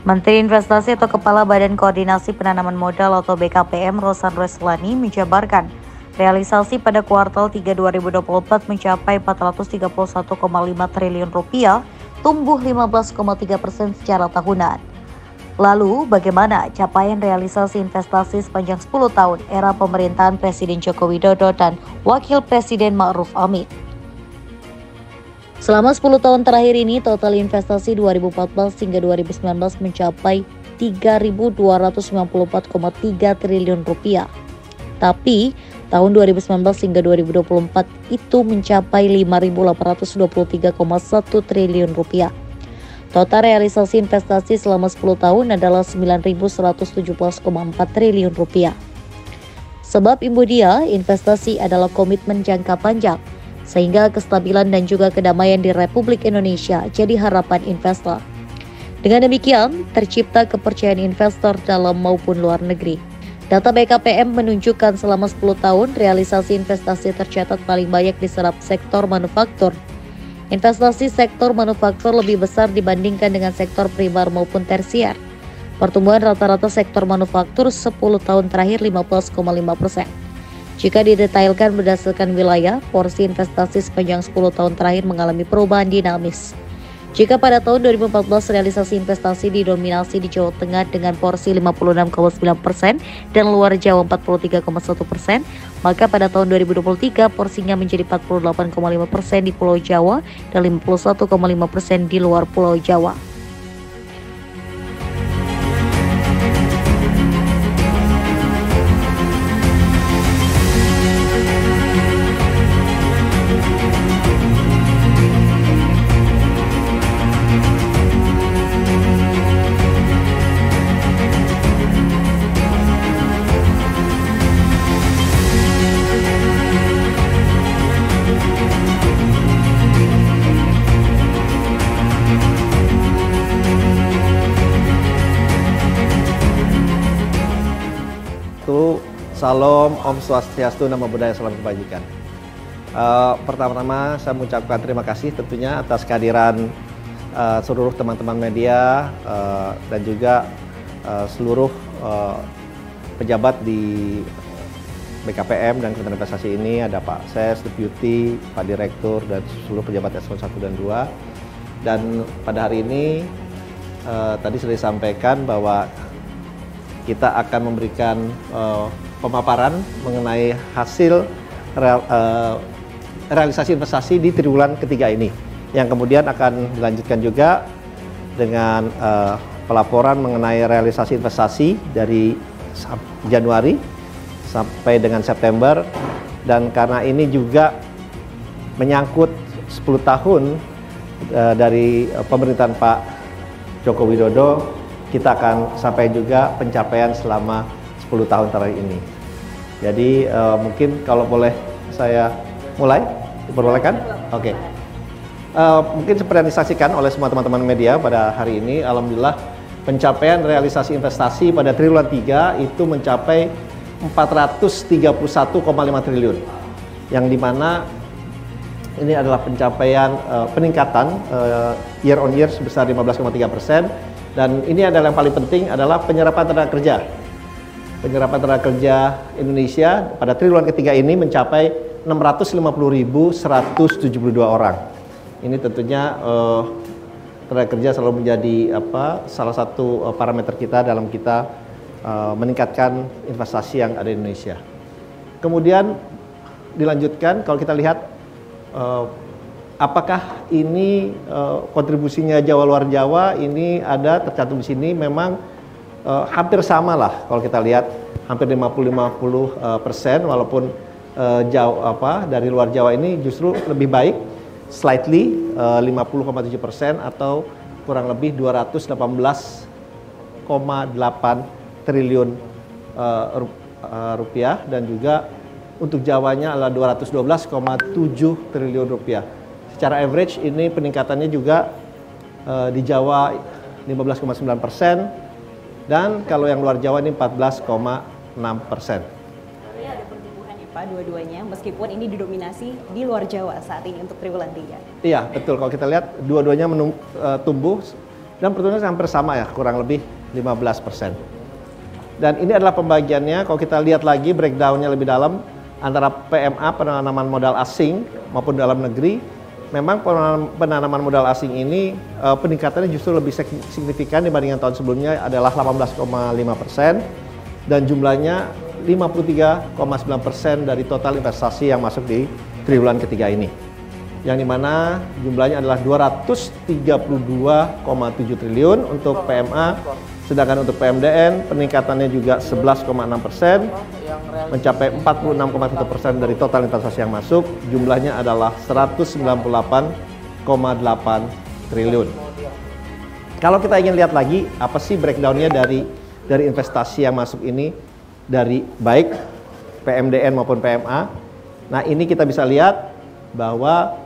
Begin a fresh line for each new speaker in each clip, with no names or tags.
Menteri Investasi atau Kepala Badan Koordinasi Penanaman Modal atau BKPM Rosan Roslani menjabarkan realisasi pada kuartal 3 2024 mencapai 431,5 triliun rupiah, tumbuh 15,3% secara tahunan. Lalu, bagaimana capaian realisasi investasi sepanjang 10 tahun era pemerintahan Presiden Joko Widodo dan Wakil Presiden Ma'ruf Amin? Selama 10 tahun terakhir ini, total investasi 2014 hingga 2019 mencapai 3.294,3 triliun rupiah. Tapi, tahun 2019 hingga 2024 itu mencapai 5.823,1 triliun rupiah. Total realisasi investasi selama 10 tahun adalah 9.117,4 triliun rupiah. Sebab dia, investasi adalah komitmen jangka panjang, sehingga kestabilan dan juga kedamaian di Republik Indonesia jadi harapan investor. Dengan demikian, tercipta kepercayaan investor dalam maupun luar negeri. Data BKPM menunjukkan selama 10 tahun, realisasi investasi tercatat paling banyak diserap sektor manufaktur. Investasi sektor manufaktur lebih besar dibandingkan dengan sektor primer maupun tersier. Pertumbuhan rata-rata sektor manufaktur 10 tahun terakhir 15,5%. Jika didetailkan berdasarkan wilayah, porsi investasi sepanjang 10 tahun terakhir mengalami perubahan dinamis. Jika pada tahun 2014 realisasi investasi didominasi di Jawa Tengah dengan porsi 56,9% dan luar Jawa 43,1%, maka pada tahun 2023 porsinya menjadi 48,5% di Pulau Jawa dan 51,5% di luar Pulau Jawa.
Salam, Om Swastiastu, Namo Buddhaya, Salam Kebajikan. Pertama-tama saya mengucapkan terima kasih tentunya atas kehadiran seluruh teman-teman media dan juga seluruh pejabat di BKPM dan Kementerian Investasi ini. Ada Pak Ses, Deputi, Pak Direktur, dan seluruh pejabat eselon 1 dan 2. Dan pada hari ini tadi sudah disampaikan bahwa kita akan memberikan pemaparan mengenai hasil realisasi investasi di triwulan ketiga ini, yang kemudian akan dilanjutkan juga dengan pelaporan mengenai realisasi investasi dari Januari sampai dengan September. Dan karena ini juga menyangkut 10 tahun dari pemerintahan Pak Joko Widodo, kita akan sampai juga pencapaian selama 10 tahun terakhir ini. Jadi mungkin kalau boleh saya mulai, diperbolehkan? Oke. Mungkin seperti yang disaksikan oleh semua teman-teman media pada hari ini, alhamdulillah pencapaian realisasi investasi pada triwulan 3 itu mencapai 431,5 triliun. Yang dimana ini adalah pencapaian peningkatan year on year sebesar 15,3%. Dan ini adalah yang paling penting adalah penyerapan tenaga kerja. Penyerapan tenaga kerja Indonesia pada triwulan ketiga ini mencapai 650.172 orang. Ini tentunya tenaga kerja selalu menjadi salah satu parameter kita dalam kita meningkatkan investasi yang ada di Indonesia. Kemudian dilanjutkan, kalau kita lihat apakah ini kontribusinya Jawa luar Jawa, ini ada tercantum di sini, memang hampir sama lah kalau kita lihat, hampir 50-50%, walaupun dari luar Jawa ini justru lebih baik, slightly 50,7% atau kurang lebih 218,8 triliun rupiah, dan juga untuk Jawanya adalah 212,7 triliun rupiah. Secara average ini peningkatannya juga di Jawa 15,9%, dan kalau yang luar Jawa ini 14,6%.
Artinya ada pertumbuhan ya Pak, dua-duanya, meskipun ini didominasi di luar Jawa saat ini untuk triwulan 3.
Iya, betul. Kalau kita lihat dua-duanya tumbuh Dan pertumbuhannya hampir sama ya, kurang lebih 15%. Dan ini adalah pembagiannya, kalau kita lihat lagi breakdown-nya lebih dalam, antara PMA, penanaman modal asing, maupun dalam negeri, memang penanaman modal asing ini peningkatannya justru lebih signifikan dibandingkan tahun sebelumnya adalah 18,5%, dan jumlahnya 53,9% dari total investasi yang masuk di triwulan ketiga ini. Yang dimana jumlahnya adalah 232,7 triliun untuk PMA, sedangkan untuk PMDN peningkatannya juga 11,6%, mencapai 46,1% dari total investasi yang masuk, jumlahnya adalah 198,8 triliun. Kalau kita ingin lihat lagi, apa sih breakdown-nya dari investasi yang masuk ini, dari baik PMDN maupun PMA. Nah, ini kita bisa lihat bahwa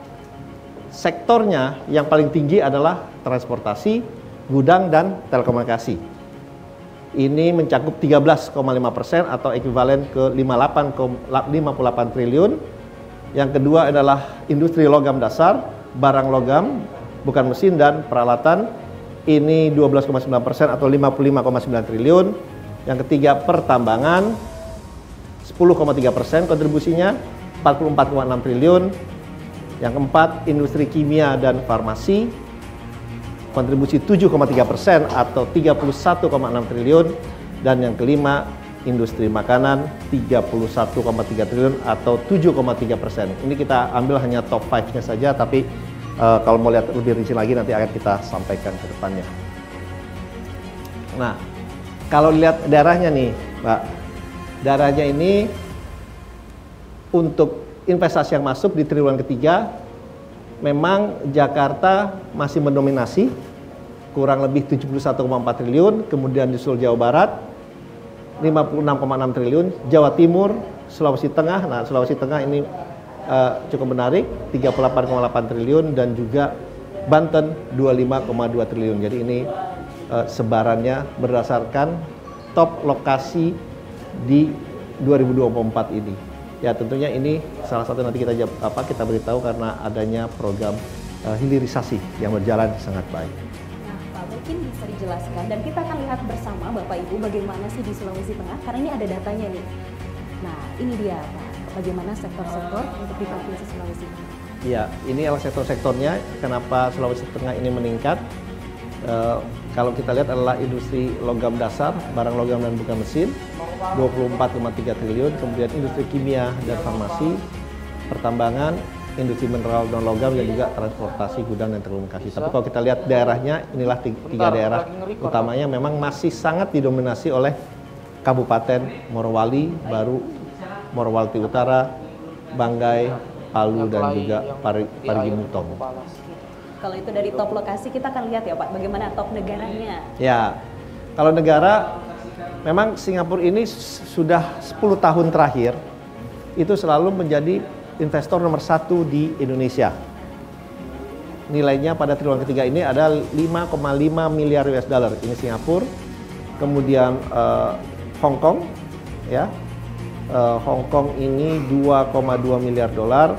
sektornya yang paling tinggi adalah transportasi, gudang, dan telekomunikasi. Ini mencakup 13,5% atau ekuivalen ke 58 triliun. Yang kedua adalah industri logam dasar, barang logam, bukan mesin, dan peralatan. Ini 12,9% atau 55,9 triliun. Yang ketiga pertambangan, 10,3% kontribusinya, 44,6 triliun. Yang keempat, industri kimia dan farmasi, kontribusi 7,3% atau 31,6 triliun. Dan yang kelima, industri makanan, 31,3 triliun atau 7,3%. Ini kita ambil hanya top 5-nya saja, tapi kalau mau lihat lebih rinci lagi nanti akan kita sampaikan ke depannya. Nah, kalau lihat daerahnya nih, Mbak, daerahnya ini untuk investasi yang masuk di triwulan ketiga, memang Jakarta masih mendominasi, kurang lebih 71,4 triliun, kemudian di Jawa Barat 56,6 triliun, Jawa Timur, Sulawesi Tengah. Nah, Sulawesi Tengah ini cukup menarik, 38,8 triliun, dan juga Banten 25,2 triliun. Jadi ini sebarannya berdasarkan top lokasi di 2024 ini. Ya, tentunya ini salah satu nanti kita beritahu karena adanya program hilirisasi yang berjalan sangat baik.
Nah, Pak, mungkin bisa dijelaskan dan kita akan lihat bersama Bapak Ibu bagaimana sih di Sulawesi Tengah, karena ini ada datanya nih. Nah, ini dia Pak, bagaimana sektor-sektor untuk di Provinsi Sulawesi Tengah.
Ya, ini adalah sektor-sektornya. Kenapa Sulawesi Tengah ini meningkat? Kalau kita lihat adalah industri logam dasar, barang logam dan bukan mesin, 24,3 triliun, kemudian industri kimia dan farmasi, pertambangan, industri mineral dan logam, dan juga transportasi, gudang, dan telekomunikasi. Tapi kalau kita lihat daerahnya, inilah tiga daerah utamanya memang masih sangat didominasi oleh Kabupaten Morowali, baru Morowali Utara, Banggai, Palu, dan juga Parigi Mutong.
Kalau itu dari top lokasi, kita akan lihat ya Pak, bagaimana top negaranya.
Ya, kalau negara, memang Singapura ini sudah 10 tahun terakhir, itu selalu menjadi investor nomor 1 di Indonesia. Nilainya pada triwulan ketiga ini ada 5,5 miliar US dollar, ini Singapura. Kemudian Hong Kong, ya, Hong Kong ini 2,2 miliar dolar.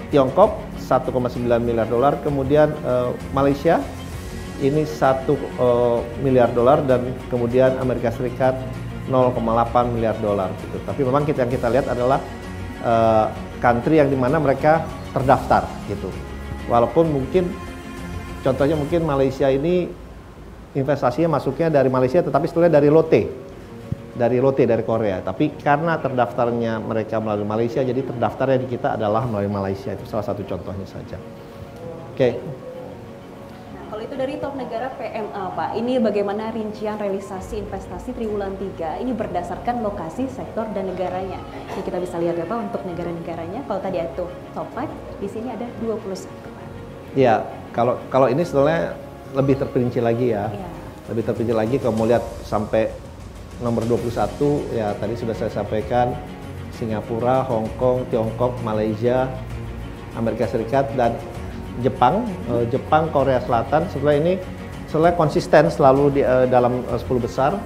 Tiongkok 1,9 miliar dolar, kemudian Malaysia ini 1 miliar dolar, dan kemudian Amerika Serikat 0,8 miliar dolar gitu. Tapi memang yang kita lihat adalah country yang dimana mereka terdaftar gitu. Walaupun mungkin contohnya mungkin Malaysia ini investasinya masuknya dari Malaysia, tetapi sebetulnya dari Lotte dari Korea. Tapi karena terdaftarnya mereka melalui Malaysia, jadi terdaftarnya di kita adalah melalui Malaysia. Itu salah satu contohnya saja. Oke.
Nah, kalau itu dari top negara PMA Pak, ini bagaimana rincian realisasi investasi triwulan 3 ini berdasarkan lokasi, sektor, dan negaranya. Ini kita bisa lihat ya Pak untuk negara-negaranya. Kalau tadi itu top 5, di sini ada 21 Pak.
Iya, kalau ini sebenarnya lebih terperinci lagi ya.
Iya.
Lebih terperinci lagi kalau mau lihat sampai nomor 21, ya tadi sudah saya sampaikan, Singapura, Hong Kong, Tiongkok, Malaysia, Amerika Serikat, dan Jepang. Jepang, Korea Selatan, sebenarnya konsisten selalu di dalam 10 besar,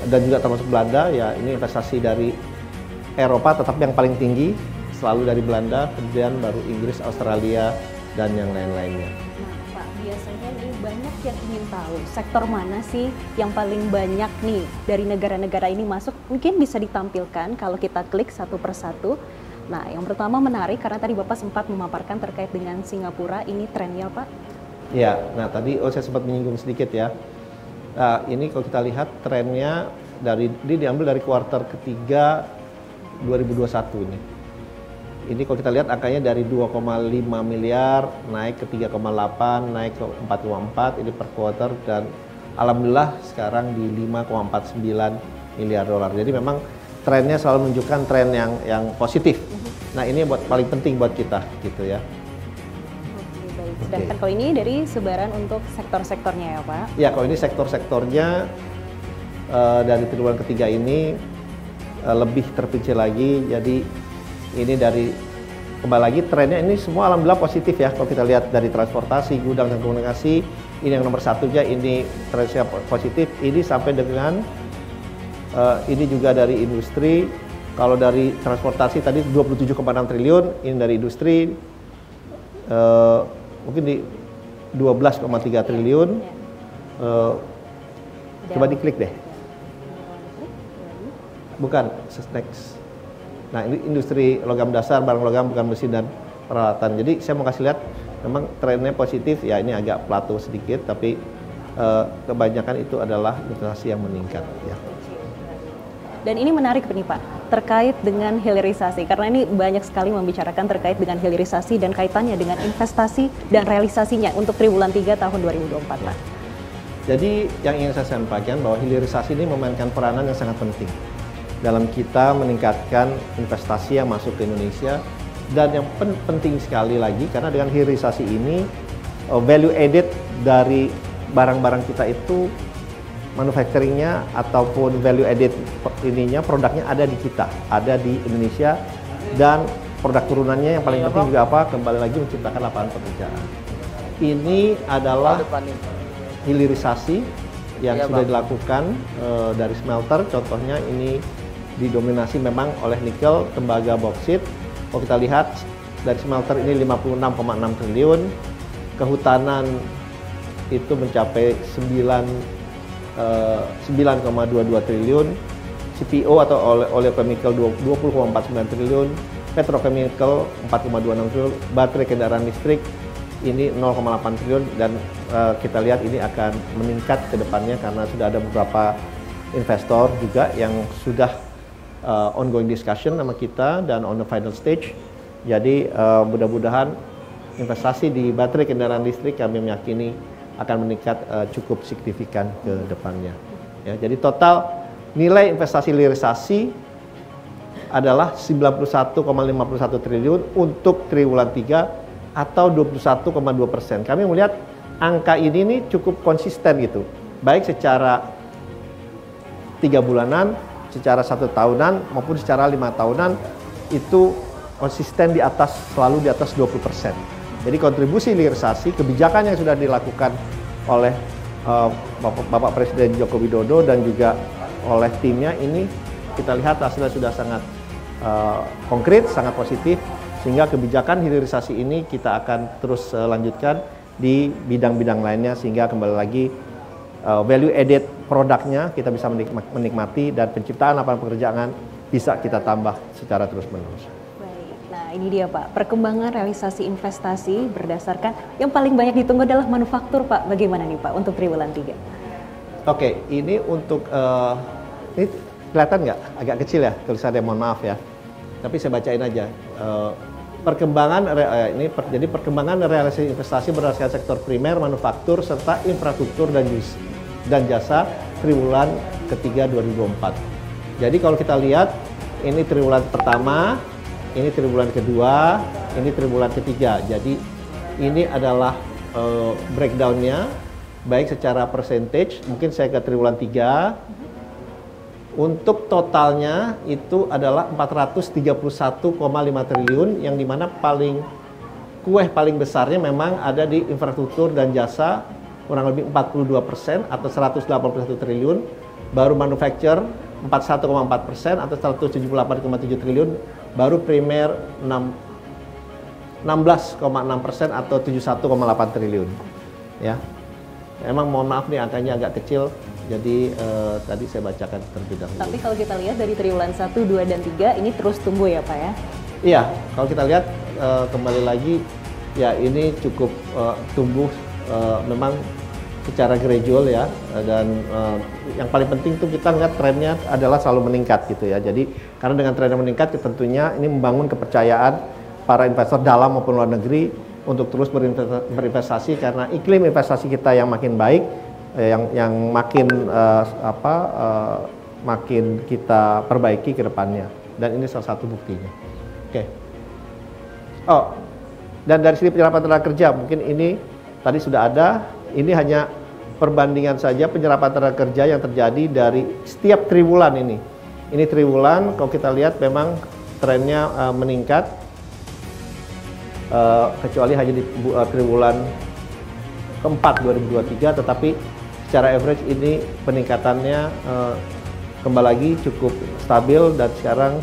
dan juga termasuk Belanda. Ya, ini investasi dari Eropa, tetapi yang paling tinggi selalu dari Belanda, kemudian baru Inggris, Australia, dan yang lain-lainnya.
Nah, Biasanya nih banyak yang ingin tahu sektor mana sih yang paling banyak nih dari negara-negara ini masuk. Mungkin bisa ditampilkan kalau kita klik satu persatu. Nah, yang pertama menarik karena tadi Bapak sempat memaparkan terkait dengan Singapura. Ini trennya, Pak.
Ya, nah tadi saya sempat menyinggung sedikit ya. Nah, ini kalau kita lihat trennya ini diambil dari kuartal ketiga 2021 ini. Ini kalau kita lihat angkanya dari 2,5 miliar naik ke 3,8, naik ke 4,4 ini per quarter, dan alhamdulillah sekarang di 5,49 miliar dolar. Jadi memang trennya selalu menunjukkan tren yang positif. Nah, ini paling penting buat kita gitu ya.
Oke, baik. Sedangkan kalau ini dari sebaran untuk sektor-sektornya ya, Pak?
Ya, kalau ini sektor-sektornya dari triwulan ketiga ini lebih terpicil lagi. Jadi ini dari kembali lagi trennya ini semua alhamdulillah positif ya. Kalau kita lihat dari transportasi, gudang dan komunikasi, ini yang nomor satunya, ini trennya positif. Ini sampai dengan ini juga dari industri. Kalau dari transportasi tadi 27,6 triliun, ini dari industri mungkin di 12,3 triliun. Coba diklik deh. Bukan, next. Nah, ini industri logam dasar, barang logam, bukan mesin dan peralatan. Jadi saya mau kasih lihat, memang trennya positif. Ya, ini agak plateau sedikit, tapi kebanyakan itu adalah investasi yang meningkat. Ya.
Dan ini menarik nih Pak, terkait dengan hilirisasi. Karena ini banyak sekali membicarakan terkait dengan hilirisasi dan kaitannya dengan investasi dan realisasinya untuk triwulan 3 tahun 2024 Pak.
Jadi yang ingin saya sampaikan bahwa hilirisasi ini memainkan peranan yang sangat penting dalam kita meningkatkan investasi yang masuk ke Indonesia, dan yang penting sekali lagi karena dengan hilirisasi ini value added dari barang-barang kita itu manufacturingnya ataupun value added produknya ada di kita, ada di Indonesia, dan produk turunannya yang paling penting juga apa? Kembali lagi menciptakan lapangan pekerjaan. Ini adalah hilirisasi yang sudah dilakukan dari smelter. Contohnya ini didominasi memang oleh nikel, tembaga, boksit. Kalau kita lihat dari smelter ini 56,6 triliun, kehutanan itu mencapai 9,22 triliun, CPO atau oleochemical 20,49 triliun, petrochemical 4,26 triliun, baterai kendaraan listrik ini 0,8 triliun, dan kita lihat ini akan meningkat ke depannya karena sudah ada beberapa investor juga yang sudah ongoing discussion sama kita dan on the final stage. Jadi mudah-mudahan investasi di baterai kendaraan listrik kami meyakini akan meningkat cukup signifikan ke depannya. Ya, jadi total nilai investasi hilirisasi adalah 91,51 triliun untuk triwulan 3 atau 21,2%. Kami melihat angka ini nih cukup konsisten gitu, baik secara 3 bulanan, secara 1 tahunan maupun secara 5 tahunan itu konsisten selalu di atas 20%. Jadi kontribusi hilirisasi, kebijakan yang sudah dilakukan oleh Bapak Presiden Joko Widodo dan juga oleh timnya ini kita lihat hasilnya sudah sangat konkret, sangat positif, sehingga kebijakan hilirisasi ini kita akan terus lanjutkan di bidang-bidang lainnya, sehingga kembali lagi value added produknya kita bisa menikmati dan penciptaan lapangan pekerjaan bisa kita tambah secara terus-menerus.
Baik, nah ini dia Pak, perkembangan realisasi investasi berdasarkan yang paling banyak ditunggu adalah manufaktur Pak. Bagaimana nih Pak untuk triwulan 3?
Oke, ini untuk ini kelihatan nggak? Agak kecil ya tulisannya, mohon maaf ya. Tapi saya bacain aja. Jadi perkembangan realisasi investasi berdasarkan sektor primer, manufaktur, serta infrastruktur dan jasa triwulan ketiga 2024. Jadi kalau kita lihat, ini triwulan pertama, ini triwulan kedua, ini triwulan ketiga. Jadi ini adalah breakdown-nya, baik secara percentage, mungkin saya ke triwulan 3. Untuk totalnya itu adalah 431,5 triliun, yang dimana kue paling besarnya memang ada di infrastruktur dan jasa, kurang lebih 42% atau 181 triliun, baru manufacture 41,4% atau 178,7 triliun, baru primer 16,6% atau 71,8 triliun. ya. Emang mohon maaf nih angkanya agak kecil, jadi tadi saya bacakan terlebih dahulu.
Tapi kalau kita lihat dari triwulan 1, 2, dan 3 ini terus tumbuh ya Pak ya?
Iya, kalau kita lihat kembali lagi, ya ini cukup tumbuh memang secara gradual ya, dan yang paling penting tuh kita lihat trennya adalah selalu meningkat gitu ya. Jadi karena dengan tren yang meningkat tentunya ini membangun kepercayaan para investor dalam maupun luar negeri untuk terus berinvestasi, karena iklim investasi kita yang makin baik, yang makin makin kita perbaiki ke depannya, dan ini salah satu buktinya. Oke. Oh, dan dari sini penyerapan tenaga kerja mungkin ini tadi sudah ada. Ini hanya perbandingan saja penyerapan tenaga kerja yang terjadi dari setiap triwulan ini. Ini triwulan, kalau kita lihat memang trennya meningkat, kecuali hanya di triwulan keempat 2023, tetapi secara average ini peningkatannya kembali lagi cukup stabil dan sekarang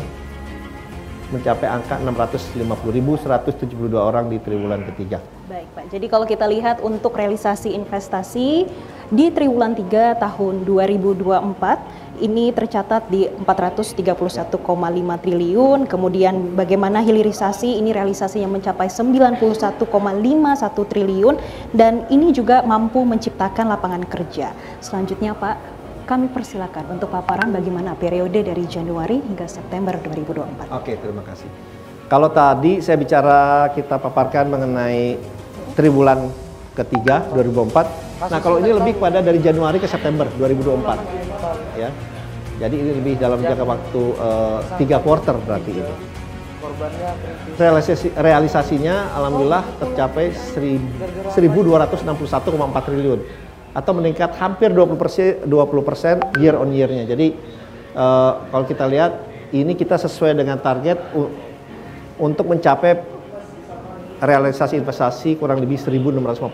mencapai angka 650.172 orang di triwulan ketiga.
Baik Pak, jadi kalau kita lihat untuk realisasi investasi di triwulan 3 tahun 2024 ini tercatat di 431,5 triliun, kemudian bagaimana hilirisasi ini realisasinya mencapai 91,51 triliun, dan ini juga mampu menciptakan lapangan kerja. Selanjutnya Pak, kami persilakan untuk paparan bagaimana periode dari Januari hingga September 2024.
Oke, terima kasih. Kalau tadi saya bicara, kita paparkan mengenai triwulan ketiga 2024. Nah, kalau ini lebih pada dari Januari ke September 2024. Ya. Jadi ini lebih dalam jangka waktu 3 quarter berarti ini. Realisasinya alhamdulillah tercapai 1.261,4 triliun. Atau meningkat hampir 20% year on year-nya. Jadi kalau kita lihat ini kita sesuai dengan target untuk mencapai realisasi investasi kurang lebih 1.650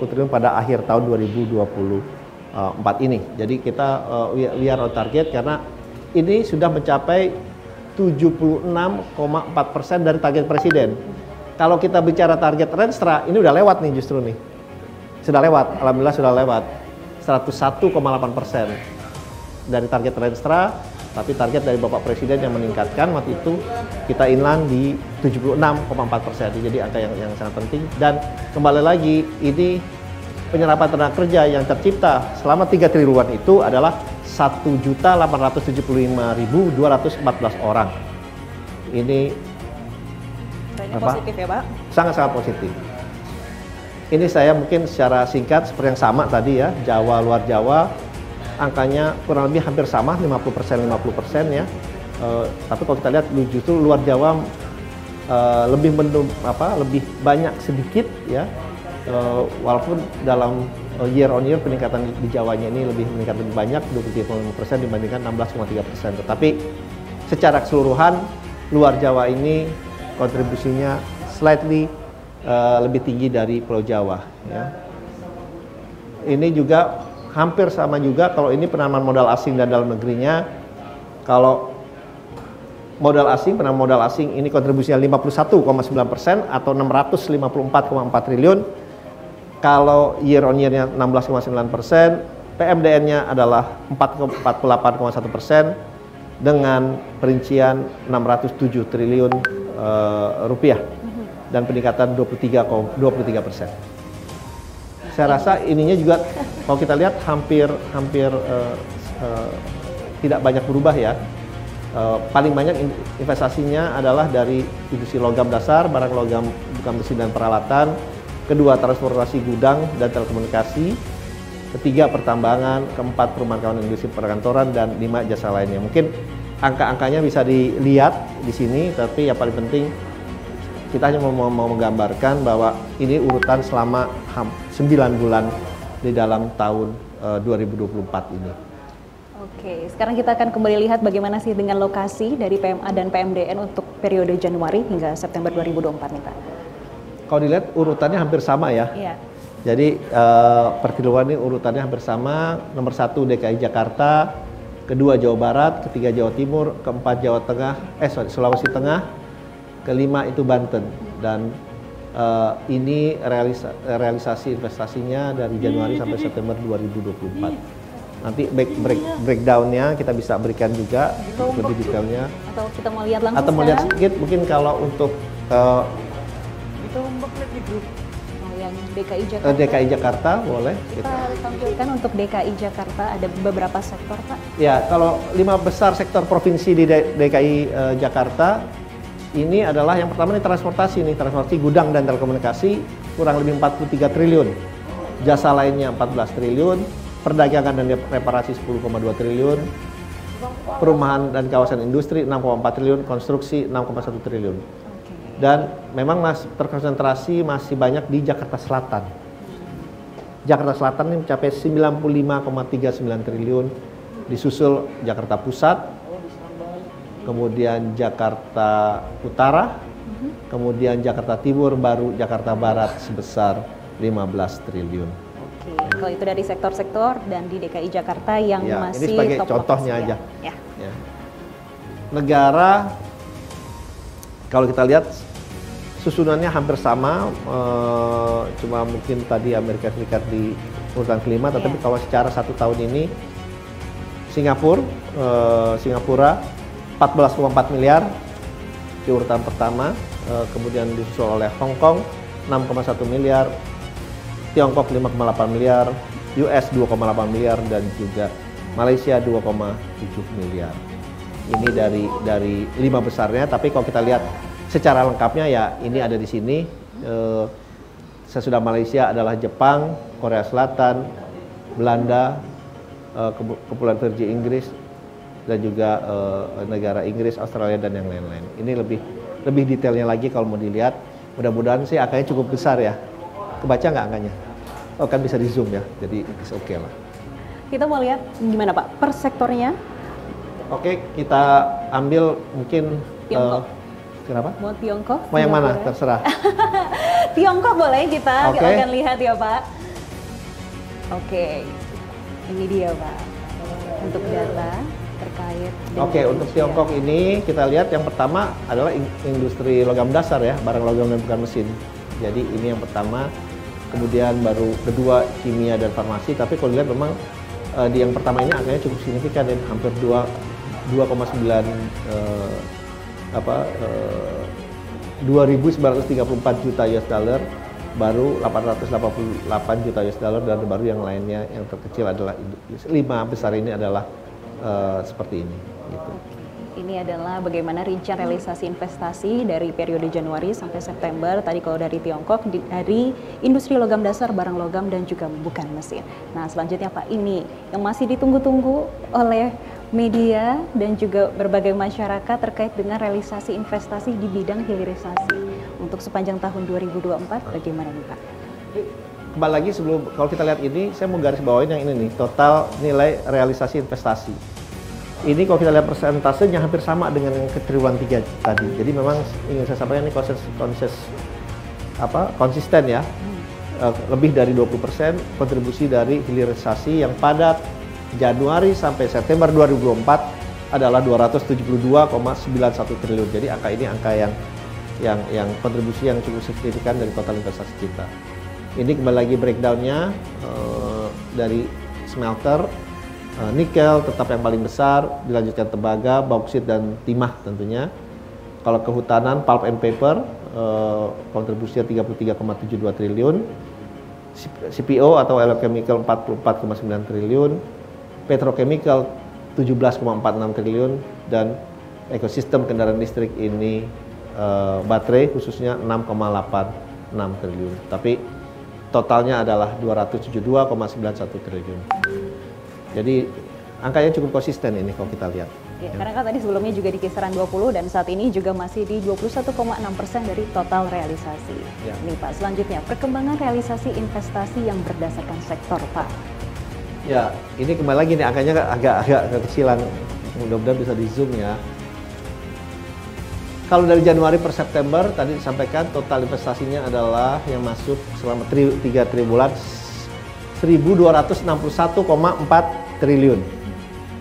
triliun pada akhir tahun 2024 ini. Jadi kita we are on target karena ini sudah mencapai 76,4% dari target presiden. Kalau kita bicara target Renstra, ini udah lewat nih justru nih. Sudah lewat, alhamdulillah sudah lewat. 101,8% dari target Renstra, tapi target dari Bapak Presiden yang meningkatkan waktu itu kita inline di 76,4%. Jadi angka yang sangat penting. Dan kembali lagi ini penyerapan tenaga kerja yang tercipta selama 3 triwulan itu adalah 1.875.214 orang. Ini
positif ya Pak?
Sangat-sangat positif. Ini saya mungkin secara singkat seperti yang sama tadi ya, Jawa, luar Jawa, angkanya kurang lebih hampir sama, 50% ya. Tapi kalau kita lihat justru luar Jawa lebih banyak sedikit ya, walaupun dalam year on year peningkatan di Jawanya ini meningkat lebih banyak, 23,5% dibandingkan 16,3%. Tetapi secara keseluruhan luar Jawa ini kontribusinya slightly lebih tinggi dari Pulau Jawa. Ya. Ini juga hampir sama juga kalau ini penanaman modal asing dan dalam negerinya. Kalau penanaman modal asing ini kontribusinya 51,9% atau 654,4 triliun. Kalau year on year-nya 16,9%, PMDN-nya adalah 48,1% dengan perincian 607 triliun rupiah. Dan peningkatan 23%. Saya rasa ininya juga kalau kita lihat hampir tidak banyak berubah ya. Paling banyak investasinya adalah dari industri logam dasar, barang logam bukan besi dan peralatan. Kedua, transportasi gudang dan telekomunikasi. Ketiga, pertambangan. Keempat, perumahan kawasan industri perkantoran, dan 5, jasa lainnya. Mungkin angka-angkanya bisa dilihat di sini, tapi yang paling penting kita hanya mau menggambarkan bahwa ini urutan selama 9 bulan di dalam tahun 2024 ini.
Oke, sekarang kita akan kembali lihat bagaimana sih dengan lokasi dari PMA dan PMDN untuk periode Januari hingga September 2024 nih Pak.
Kalau dilihat urutannya hampir sama ya.
Iya.
Jadi per triwulan ini urutannya hampir sama. Nomor 1 DKI Jakarta, kedua Jawa Barat, ketiga Jawa Timur, keempat Sulawesi Tengah, kelima itu Banten, dan Ini realisasi investasinya dari Januari sampai September 2024. Nanti breakdownnya kita bisa berikan juga lebih detailnya.
Atau kita mau lihat langsung
atau mau lihat sedikit mungkin kalau untuk
yang DKI Jakarta.
DKI Jakarta boleh.
Kita tampilkan untuk DKI Jakarta ada beberapa sektor, Pak.
Ya, kalau 5 besar sektor provinsi di DKI Jakarta ini adalah yang pertama nih transportasi gudang dan telekomunikasi kurang lebih 43 triliun. Jasa lainnya 14 triliun, perdagangan dan reparasi 10,2 triliun, perumahan dan kawasan industri 6,4 triliun, konstruksi 6,1 triliun. Dan memang terkonsentrasi masih banyak di Jakarta Selatan. Jakarta Selatan ini mencapai 95,39 triliun, disusul Jakarta Pusat, kemudian Jakarta Utara, kemudian Jakarta Timur, baru Jakarta Barat sebesar 15 triliun.
Oke, kalau itu dari sektor-sektor dan di DKI Jakarta yang
ya,
masih
ini sebagai
top
contohnya
lokasi,
aja.
Ya.
Negara, kalau kita lihat susunannya hampir sama, cuma mungkin tadi Amerika Serikat di urutan kelima, tetapi kalau secara 1 tahun ini Singapura 14,4 miliar di urutan pertama, kemudian disusul oleh Hong Kong 6,1 miliar, Tiongkok 5,8 miliar, US 2,8 miliar, dan juga Malaysia 2,7 miliar. Ini dari 5 besarnya, tapi kalau kita lihat secara lengkapnya ya ini ada di sini. Sesudah Malaysia adalah Jepang, Korea Selatan, Belanda, Kepulauan Virgin Inggris, dan juga negara Inggris, Australia, dan yang lain-lain. Ini lebih detailnya lagi kalau mau dilihat. Mudah-mudahan sih angkanya cukup besar ya. Kebaca nggak angkanya? Oh, kan bisa di zoom ya, jadi oke lah.
Kita mau lihat gimana Pak per sektornya?
Oke, kita ambil mungkin
Tiongkok.
Kenapa?
Mau Tiongkok?
Mau yang mana? Terserah.
Tiongkok boleh kita
Oke.
akan lihat ya Pak. Oke, ini dia Pak untuk data terkait.
Oke, untuk Tiongkok ini kita lihat yang pertama adalah industri logam dasar ya, barang logam dan bukan mesin. Jadi ini yang pertama, kemudian baru kedua kimia dan farmasi. Tapi kalau dilihat memang di yang pertama ini angkanya cukup signifikan ya, hampir 2,9 2.934 juta US dollar, baru 888 juta US dollar, dan baru yang lainnya yang terkecil adalah 5 besar ini adalah seperti ini. Gitu.
Ini adalah bagaimana rincian realisasi investasi dari periode Januari sampai September. Tadi kalau dari Tiongkok, dari industri logam dasar, barang logam, dan juga bukan mesin. Nah selanjutnya Pak, ini yang masih ditunggu-tunggu oleh media dan juga berbagai masyarakat terkait dengan realisasi investasi di bidang hilirisasi. Untuk sepanjang tahun 2024, bagaimana nih Pak?
Kembali lagi sebelum, kalau kita lihat ini, saya mau garis bawain yang ini nih, total nilai realisasi investasi. Ini kalau kita lihat persentasenya hampir sama dengan yang ke triwulan 3 tadi. Jadi memang ingin saya sampaikan ini konsisten ya. Lebih dari 20% kontribusi dari hilirisasi yang pada Januari sampai September 2024 adalah 272,91 triliun. Jadi angka ini angka yang kontribusi yang cukup signifikan dari total investasi kita. Ini kembali lagi breakdownnya dari smelter, nikel tetap yang paling besar, dilanjutkan tembaga, bauksit, dan timah tentunya. Kalau kehutanan, pulp and paper, kontribusinya 33,72 triliun, CPO atau electrochemical 44,9 triliun, petrochemical 17,46 triliun, dan ekosistem kendaraan listrik ini baterai khususnya 6,86 triliun. Tapi totalnya adalah 272,91 triliun. Jadi angkanya cukup konsisten ini kalau kita lihat.
Ya, karena kan tadi sebelumnya juga di kisaran 20 dan saat ini juga masih di 21,6% dari total realisasi.
Ya.
Nih Pak, selanjutnya perkembangan realisasi investasi yang berdasarkan sektor Pak.
Ya, ini kembali lagi nih angkanya agak kecilan. Mudah-mudahan bisa di zoom ya. Kalau dari Januari per September tadi disampaikan total investasinya adalah yang masuk selama 3 triwulan 1.261,4 triliun.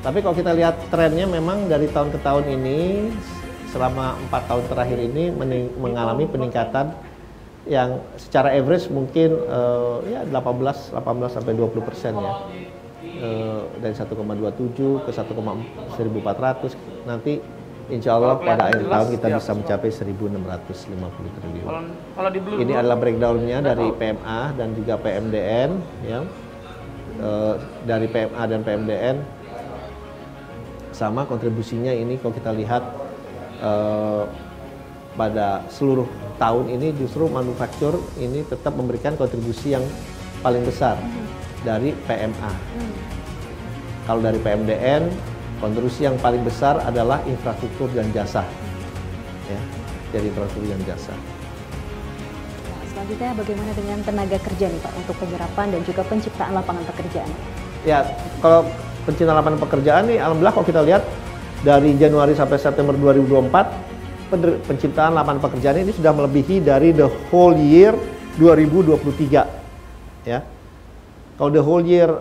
Tapi kalau kita lihat trennya memang dari tahun ke tahun ini selama 4 tahun terakhir ini mengalami peningkatan yang secara average mungkin ya 18 sampai 20% ya. Dari 1,27 ke 1,1400 nanti insya Allah pada akhir tahun kita bisa mencapai 1.650 triliun.
Kalau di blue,
ini adalah breakdownnya dari PMA dan juga PMDN ya. Dari PMA dan PMDN sama kontribusinya ini kalau kita lihat pada seluruh tahun ini justru manufaktur ini tetap memberikan kontribusi yang paling besar dari PMA. Kalau dari PMDN, kontribusi yang paling besar adalah infrastruktur dan jasa. Ya, dari infrastruktur dan jasa.
Selanjutnya bagaimana dengan tenaga kerja nih Pak untuk penyerapan dan juga penciptaan lapangan pekerjaan?
Ya, kalau penciptaan lapangan pekerjaan nih, alhamdulillah kalau kita lihat dari Januari sampai September 2024, penciptaan lapangan pekerjaan ini sudah melebihi dari the whole year 2023. Ya, kalau the whole year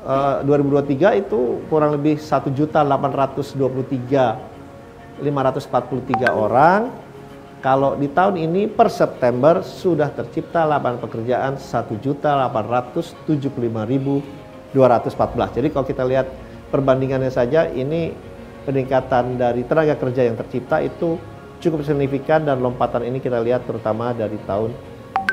2023 itu kurang lebih 1.823.543 orang. Kalau di tahun ini per September sudah tercipta lapangan pekerjaan 1.875.214. Jadi kalau kita lihat perbandingannya saja, ini peningkatan dari tenaga kerja yang tercipta itu cukup signifikan, dan lompatan ini kita lihat terutama dari tahun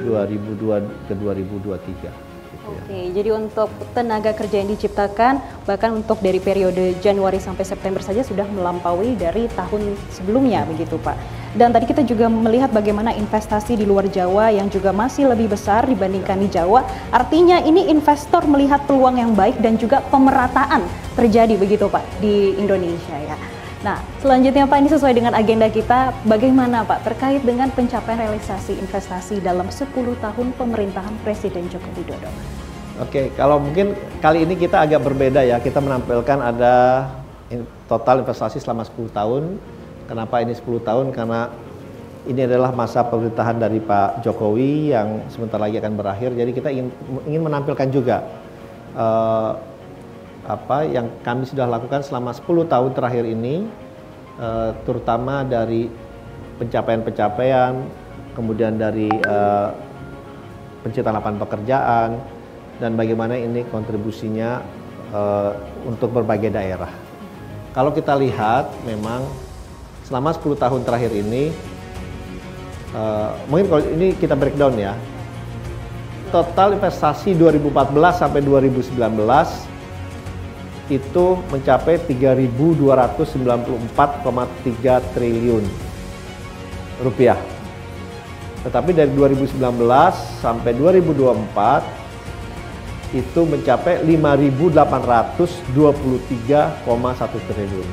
2002 ke 2023.
Oke, jadi untuk tenaga kerja yang diciptakan bahkan untuk dari periode Januari sampai September saja sudah melampaui dari tahun sebelumnya begitu Pak. Dan tadi kita juga melihat bagaimana investasi di luar Jawa yang juga masih lebih besar dibandingkan di Jawa. Artinya ini investor melihat peluang yang baik dan juga pemerataan terjadi begitu Pak di Indonesia ya. Nah, selanjutnya Pak, ini sesuai dengan agenda kita, bagaimana Pak terkait dengan pencapaian realisasi investasi dalam 10 tahun pemerintahan Presiden Joko Widodo?
Oke, kalau mungkin kali ini kita agak berbeda ya, kita menampilkan ada total investasi selama 10 tahun. Kenapa ini 10 tahun? Karena ini adalah masa pemerintahan dari Pak Jokowi yang sebentar lagi akan berakhir, jadi kita ingin menampilkan juga apa yang kami sudah lakukan selama 10 tahun terakhir ini, terutama dari pencapaian-pencapaian, kemudian dari penciptaan lapangan pekerjaan, dan bagaimana ini kontribusinya untuk berbagai daerah. Kalau kita lihat memang selama 10 tahun terakhir ini, mungkin kalau ini kita breakdown ya, total investasi 2014 sampai 2019 itu mencapai 3.294,3 triliun rupiah. Tetapi dari 2019 sampai 2024 itu mencapai 5.823,1 triliun.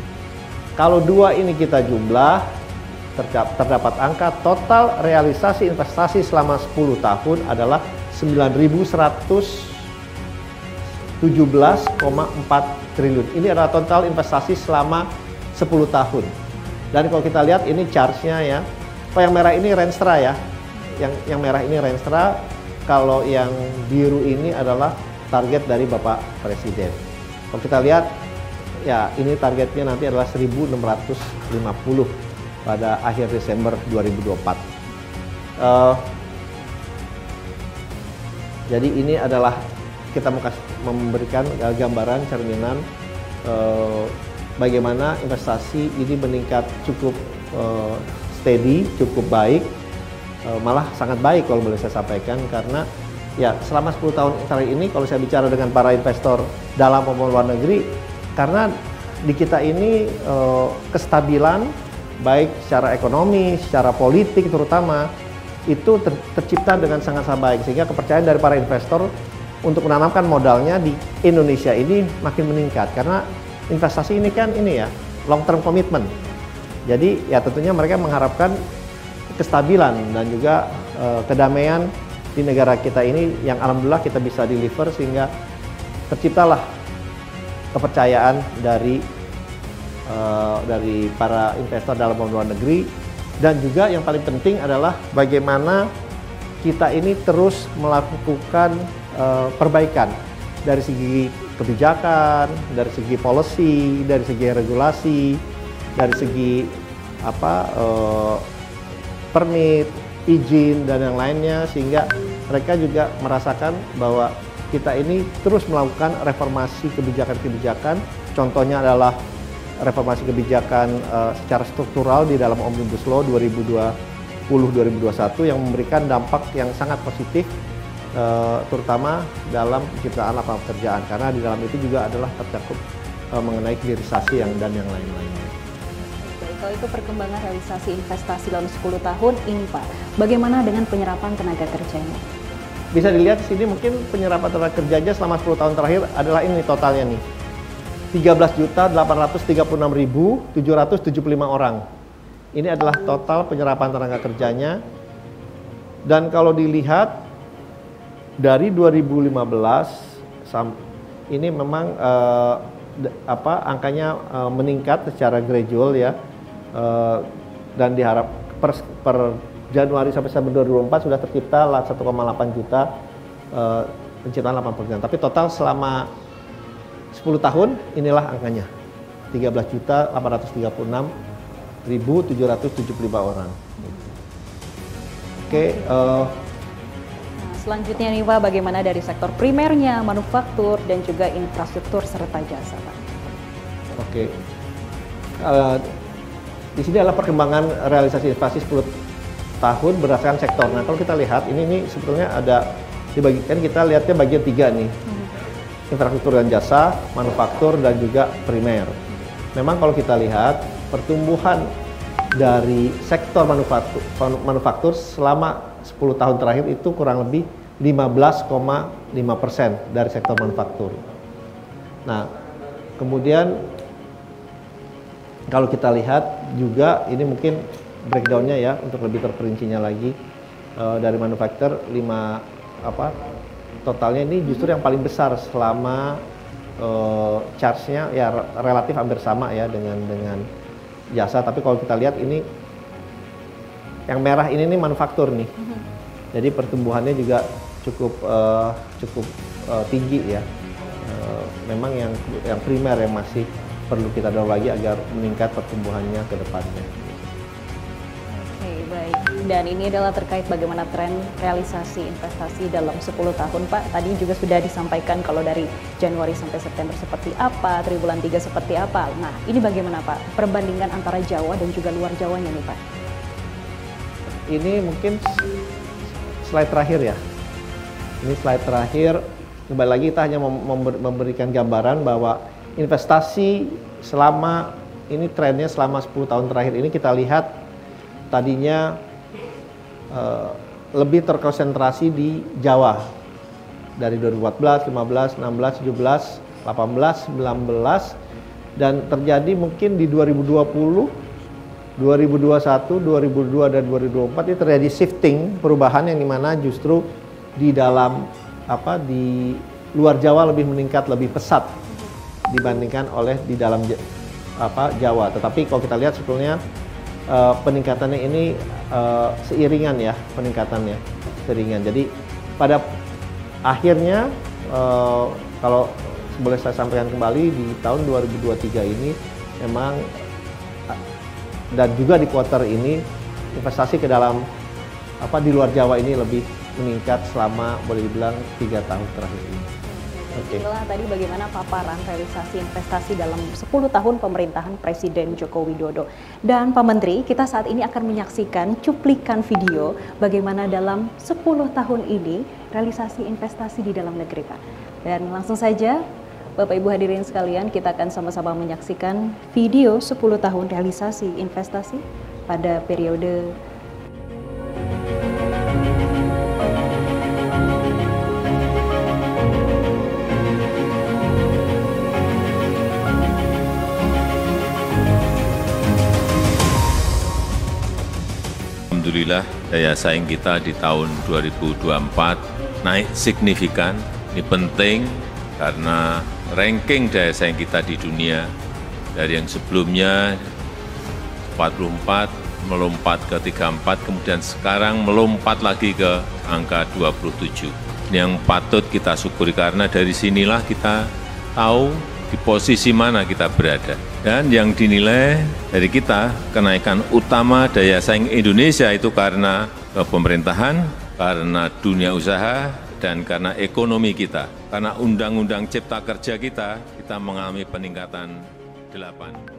Kalau dua ini kita jumlah, terdapat angka total realisasi investasi selama 10 tahun adalah 9.117,4 triliun. Ini adalah total investasi selama 10 tahun. Dan kalau kita lihat ini chartnya ya, kalau yang merah ini Renstra ya, yang merah ini Renstra, kalau yang biru ini adalah target dari Bapak Presiden. Kalau kita lihat ya, ini targetnya nanti adalah 1.650 pada akhir Desember 2024. Jadi ini adalah kita memberikan gambaran cerminan bagaimana investasi ini meningkat cukup steady, cukup baik, malah sangat baik kalau boleh saya sampaikan, karena ya selama 10 tahun terakhir ini kalau saya bicara dengan para investor dalam maupun luar negeri, karena di kita ini kestabilan baik secara ekonomi, secara politik terutama itu tercipta dengan sangat-sangat baik, sehingga kepercayaan dari para investor untuk menanamkan modalnya di Indonesia ini makin meningkat, karena investasi ini kan ini ya long term commitment. Jadi ya tentunya mereka mengharapkan kestabilan dan juga kedamaian di negara kita ini yang alhamdulillah kita bisa deliver, sehingga terciptalah kepercayaan dari para investor dalam maupun luar negeri. Dan juga yang paling penting adalah bagaimana kita ini terus melakukan perbaikan dari segi kebijakan, dari segi policy, dari segi regulasi, dari segi permit, izin dan yang lainnya, sehingga mereka juga merasakan bahwa kita ini terus melakukan reformasi kebijakan-kebijakan. Contohnya adalah reformasi kebijakan secara struktural di dalam Omnibus Law 2020-2021 yang memberikan dampak yang sangat positif, terutama dalam penciptaan lapangan pekerjaan, karena di dalam itu juga adalah tercakup mengenai hilirisasi dan yang lain-lainnya.
Kalau itu perkembangan realisasi investasi dalam 10 tahun ini Pak, bagaimana dengan penyerapan tenaga kerjanya?
Bisa dilihat di sini mungkin penyerapan tenaga kerjanya selama 10 tahun terakhir adalah ini totalnya nih. 13.836.775 orang. Ini adalah total penyerapan tenaga kerjanya. Dan kalau dilihat dari 2015 ini memang angkanya meningkat secara gradual ya. Dan diharap per Januari sampai September 2024 sudah tercipta 1,8 juta penciptaan lapangan pekerjaan. Tapi total selama 10 tahun inilah angkanya, 13.836.775 orang. Oke.
Selanjutnya nih Pak, bagaimana dari sektor primernya, manufaktur dan juga infrastruktur serta jasa Pak?
Oke. Di sini adalah perkembangan realisasi investasi 10 tahun berdasarkan sektor. Nah, kalau kita lihat ini sebetulnya ada dibagikan, kita lihatnya bagian 3 nih. Infrastruktur dan jasa, manufaktur dan juga primer. Memang kalau kita lihat pertumbuhan dari sektor manufaktur selama 10 tahun terakhir itu kurang lebih 15,5% dari sektor manufaktur. Nah, kemudian kalau kita lihat juga ini mungkin breakdownnya ya untuk lebih terperincinya lagi, dari manufaktur totalnya ini justru yang paling besar selama charge-nya ya relatif hampir sama ya dengan jasa. Tapi kalau kita lihat ini yang merah ini nih manufaktur nih, jadi pertumbuhannya juga cukup tinggi ya. Memang yang primer yang masih perlu kita dorong lagi agar meningkat pertumbuhannya ke depannya.
Baik, dan ini adalah terkait bagaimana tren realisasi investasi dalam 10 tahun Pak. Tadi juga sudah disampaikan kalau dari Januari sampai September seperti apa, triwulan 3 seperti apa. Nah, ini bagaimana Pak perbandingan antara Jawa dan juga luar Jawanya nih Pak?
Ini mungkin slide terakhir ya. Ini slide terakhir, kembali lagi kita hanya memberikan gambaran bahwa investasi selama ini trennya selama 10 tahun terakhir ini kita lihat tadinya lebih terkonsentrasi di Jawa dari 2014, 15, 16, 17, 18, 19 dan terjadi mungkin di 2020, 2021, 2022 dan 2024 ini terjadi shifting perubahan yang dimana justru di dalam di luar Jawa lebih meningkat, lebih pesat dibandingkan oleh di dalam Jawa. Tetapi kalau kita lihat sebetulnya peningkatannya ini seiringan ya, peningkatannya seiringan. Jadi pada akhirnya kalau boleh saya sampaikan kembali di tahun 2023 ini memang dan juga di kuartal ini investasi ke dalam di luar Jawa ini lebih meningkat selama boleh dibilang 3 tahun terakhir ini.
Inilah tadi bagaimana paparan realisasi investasi dalam 10 tahun pemerintahan Presiden Joko Widodo. Dan Pak Menteri, kita saat ini akan menyaksikan cuplikan video bagaimana dalam 10 tahun ini realisasi investasi di dalam negeri Pak. Dan langsung saja Bapak Ibu hadirin sekalian, kita akan sama-sama menyaksikan video 10 tahun realisasi investasi pada periode
Alhamdulillah daya saing kita di tahun 2024 naik signifikan. Ini penting karena ranking daya saing kita di dunia dari yang sebelumnya 44 melompat ke 34, kemudian sekarang melompat lagi ke angka 27. Ini yang patut kita syukuri karena dari sinilah kita tahu di posisi mana kita berada. Dan yang dinilai dari kita, kenaikan utama daya saing Indonesia itu karena ke pemerintahan, karena dunia usaha, dan karena ekonomi kita. Karena Undang-Undang Cipta Kerja kita mengalami peningkatan 8.